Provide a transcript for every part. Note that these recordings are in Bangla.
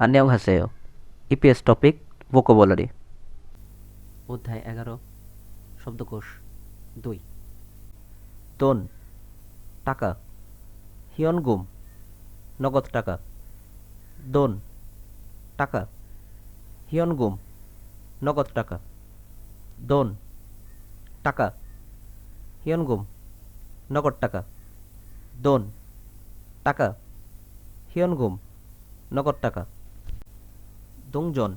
안녕하세요. EPS টপিক ভোকাবুলারি অধ্যায় 11 শব্দকোষ 2 দন টাকা হিয়নগুম নগদ টাকা দন টাকা হিয়নগুম নগদ টাকা দন টাকা হিয়নগুম নগদ টাকা দন টাকা হিয়নগুম নগদ টাকা দংজন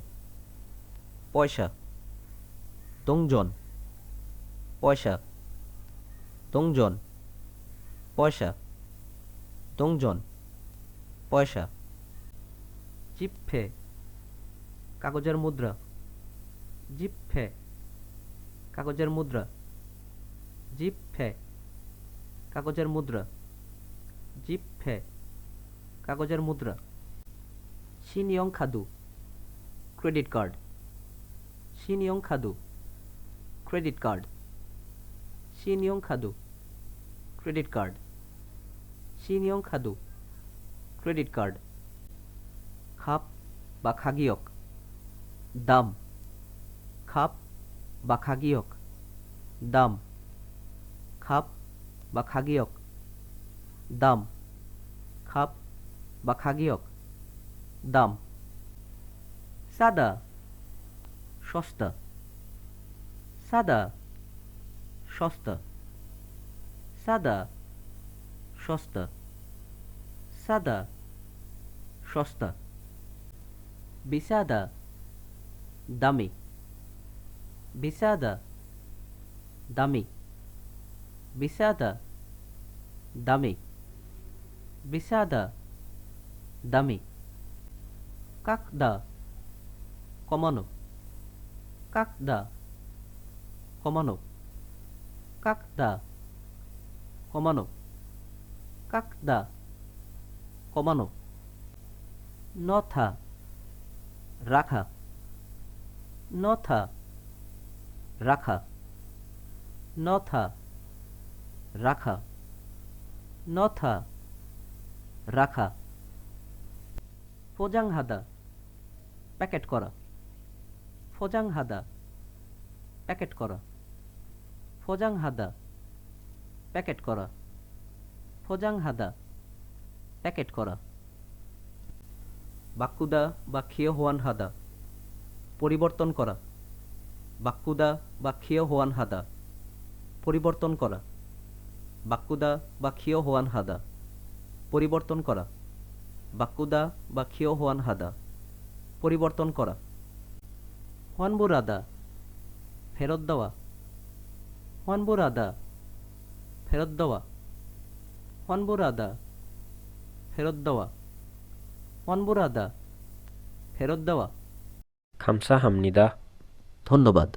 পয়সা দংজন পয়সা দংজন পয়সা দংজন পয়সা জিপফে কাগজের মুদ্রা জিপফে কাগজের মুদ্রা জিপফে কাগজের মুদ্রা জিপফে কাগজের মুদ্রা সিনিয়ং খাদু ক্রেডিট কার্ড সিনিয়ং খাদু ক্রেডিট কার্ড সিনিয়ং খাদু ক্রেডিট কার্ড সিনিয়ং খাদু ক্রেডিট কার্ড খাপ বা খাগিয়ক দাম খাপ বা খাগিয়ক দাম খাপ বা খাগিয়ক দাম খাপ বা খাগিয়ক দাম সাদা সস্তা সাদা সস্তা সাদা সস্তা সাদা সস্তা বিসাদা দামি বিসাদা দামি বিসাদা দামি বিসাদা দামি কাকদা কমানো কাকদা কমানো কাকদা কমানো কাকদা কমানো নথা রাখা নথা রাখা নথা রাখা নথা রাখা ফোজাংহাদা প্যাকেট করা ফোজাংহাদা প্যাকেট করা ফোজাংহাদা প্যাকেট করা ফোজাংহাদা প্যাকেট করা বাক্কুদা বা ক্ষীয় হোয়ান হাদা পরিবর্তন করা বাক্কুদা বা ক্ষীয় হোয়ান হাদা পরিবর্তন করা বাক্কুদা বা ক্ষীয় হোয়ান হাদা পরিবর্তন করা বাক্কুদা বা ক্ষীয় হোয়ান হাদা পরিবর্তন করা হোয়ানবুরাদা ফেরত দেওয়া হোয়ানবুরাদা ফেরত দেওয়া হোয়ানবুরাদা ফেরত দেওয়া হোয়ানবুরাদা ফেরত দেওয়া 감사합니다. ধন্যবাদ।